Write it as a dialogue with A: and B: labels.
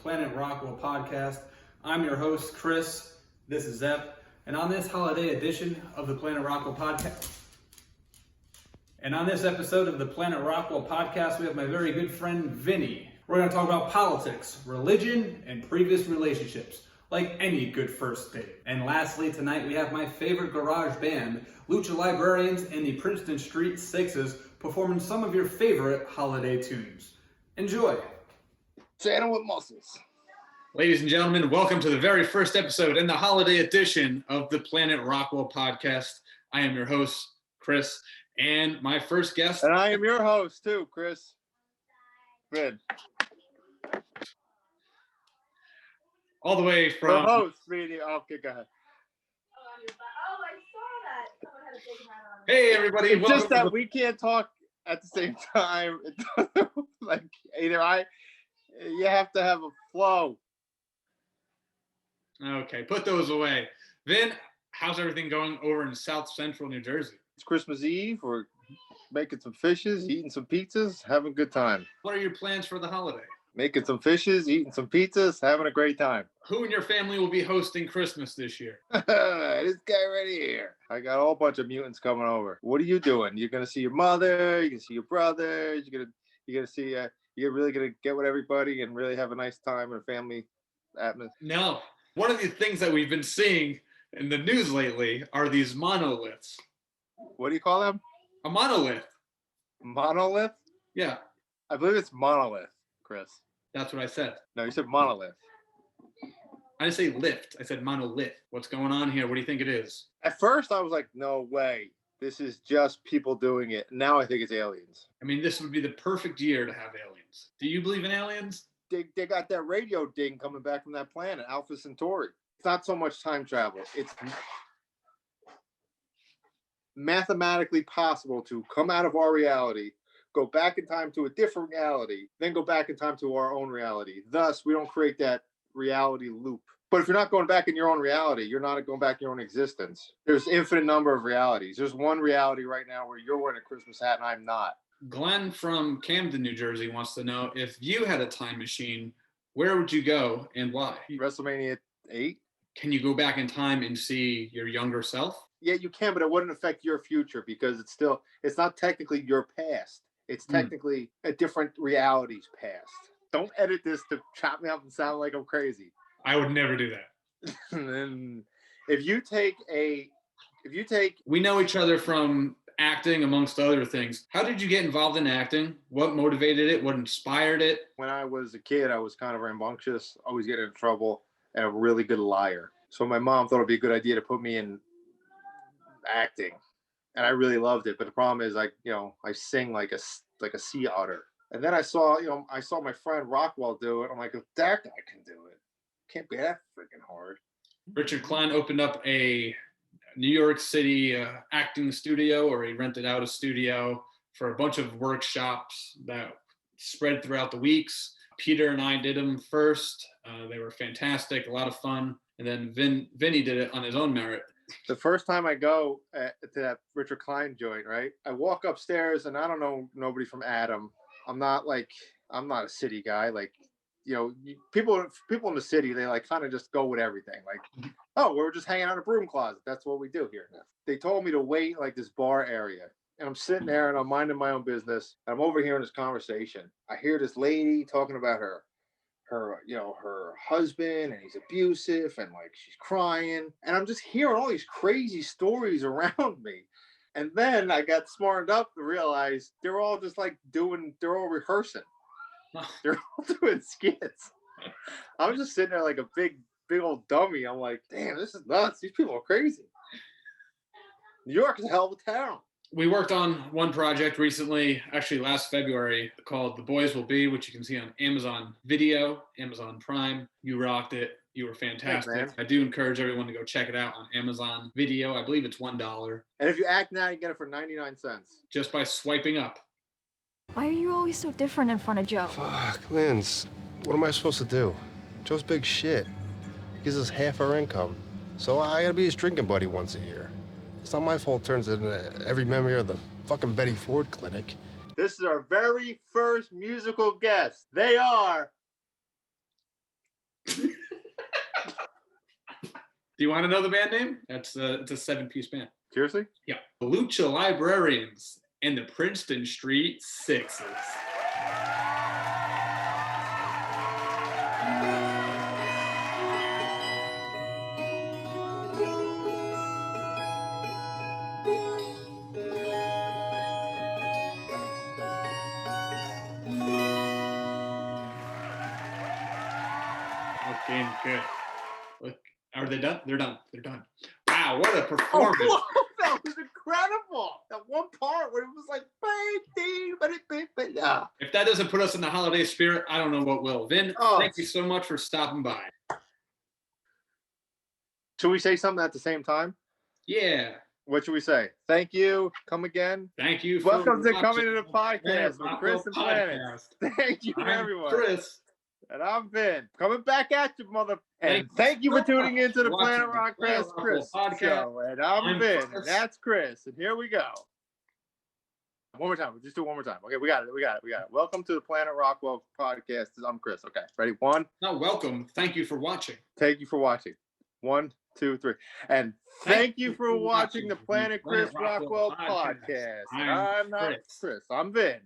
A: Planet Rockwell podcast. I'm your host, Chris. This is Zep. And on this holiday edition of the Planet Rockwell podcast, and on this episode of the Planet Rockwell podcast, we have my very good friend, Vinny. We're going to talk about politics, religion, and previous relationships, like any good first date. And lastly, tonight we have my favorite garage band, Lucha Librarians and the Princeton Street Sixes, performing some of your favorite holiday tunes. Enjoy.
B: Santa with muscles.
A: Ladies and gentlemen, welcome to the very first episode in the holiday edition of the Planet Rockwell podcast. I am your host, Chris, and my first guest.
B: And I am your host too, Chris. Good.
A: All the way from...
B: The host, meaning, okay, go ahead.
C: Oh, I saw that. Someone had a big hat on.
A: Hey, everybody.
B: It's just that we can't talk at the same time. It doesn't, like, you have to have a flow.
A: Okay, put those away. Vin, how's everything going over in South Central New Jersey?
B: It's Christmas Eve. We're making some fishes, eating some pizzas, having a good time.
A: What are your plans for the holiday?
B: Making some fishes, eating some pizzas, having a great time.
A: Who in your family will be hosting Christmas this year?
B: This guy right here. I got a whole bunch of mutants coming over. What are you doing? You're gonna see your mother. You're gonna see your brother. You're gonna see. You're really gonna get with everybody and really have a nice time in a family atmosphere.
A: No. One of the things that we've been seeing in the news lately are these monoliths.
B: What do you call them?
A: A monolith.
B: Monolith?
A: Yeah,
B: I believe it's monolith, Chris.
A: that's what I said.
B: No, you said monolith.
A: I didn't say lift. I said monolith. What's going on here? What do you think it is?
B: At first, I was like, no way. This is just people doing it. Now I think it's aliens.
A: I mean, this would be the perfect year to have aliens. Do you believe in aliens?
B: They got that radio ding coming back from that planet, Alpha Centauri. It's not so much time travel. It's mathematically possible to come out of our reality, go back in time to a different reality, then go back in time to our own reality. Thus, we don't create that reality loop. But if you're not going back in your own reality, you're not going back in your own existence. There's infinite number of realities. There's one reality right now where you're wearing a Christmas hat and I'm not.
A: Glenn from Camden, New Jersey wants to know, if you had a time machine, where would you go and why?
B: WrestleMania 8?
A: Can you go back in time and see your younger self?
B: Yeah, you can, but it wouldn't affect your future because it's not technically your past. It's technically a different reality's past. Don't edit this to chop me up and sound like I'm crazy.
A: I would never do that.
B: And if you take,
A: we know each other from acting, amongst other things. How did you get involved in acting? What motivated it? What inspired it?
B: When I was a kid, I was kind of rambunctious, always getting in trouble, and a really good liar. So my mom thought it'd be a good idea to put me in acting, and I really loved it. But the problem is, I sing like a sea otter. And then I saw my friend Rockwell do it. I'm like, if that guy can do it, can't be that freaking hard.
A: Richard Klein opened up a New York City acting studio, or he rented out a studio for a bunch of workshops that spread throughout the weeks. Peter and I did them first. They were fantastic, a lot of fun. And then Vinny did it on his own merit.
B: The first time I go to that Richard Klein joint, right? I walk upstairs and I don't know nobody from Adam. I'm not a city guy. Like, people in the city, they like kind of just go with everything. Like, oh, we're just hanging out in a broom closet. That's what we do here now. They told me to wait like this bar area. And I'm sitting there and I'm minding my own business. And I'm overhearing this conversation. I hear this lady talking about her husband, and he's abusive, and like she's crying. And I'm just hearing all these crazy stories around me. And then I got smartened up to realize they're all just like they're all rehearsing. They're all doing skits. I was just sitting there like a big old dummy. I'm like, damn, this is nuts. These people are crazy. New York is a hell of a town.
A: We worked on one project recently, actually last February, called The Boys Will Be, which you can see on Amazon Video, Amazon Prime. You rocked it. You were fantastic.
B: Thanks,
A: I do encourage everyone to go check it out on Amazon Video. I believe it's $1.
B: And if you act now, you get it for 99 cents.
A: Just by swiping up.
C: Why are you always so different in front of Joe?
D: Fuck, Linz. What am I supposed to do? Joe's big shit. He gives us half our income. So I gotta be his drinking buddy once a year. It's not my fault it turns into every memory of the fucking Betty Ford clinic.
B: This is our very first musical guest. They are
A: Do you want to know the band name? It's a 7-piece band.
B: Seriously?
A: Yeah. The Lucha Librarians and the Princeton Street Sixes. Looking good. Look, are they done? They're done. They're done. Wow, what a performance.
B: Oh, that was incredible. That one part where it was like,
A: If that doesn't put us in the holiday spirit, I don't know what will. Vin,
B: Oh.
A: thank you so much for stopping by.
B: Should we say something at the same time?
A: Yeah.
B: What should we say? Thank you. Come again.
A: Thank you.
B: Welcome to
A: watching
B: Coming to the
A: Planet
B: Podcast with Chris and Planet.
A: Podcast.
B: Thank you,
A: I'm
B: everyone.
A: Chris.
B: And I'm Vin. Coming back at you, mother. And
A: Thank
B: thank you for tuning into the
A: watching
B: Planet
A: the
B: Rock
A: Planet
B: Chris
A: Rockwell podcast.
B: show. And I'm
A: I'm
B: Vin.
A: Chris.
B: And that's Chris. And here we go. One more time. We'll just do it one more time. Okay, we got it. Welcome to the Planet Rockwell podcast. I'm Chris. Okay, ready? One.
A: No, welcome. Thank you for watching.
B: Thank you for watching. 1, 2, 3. And thank you for watching the Planet Chris Rockwell podcast. And I'm not
A: Chris.
B: Chris. I'm Vin.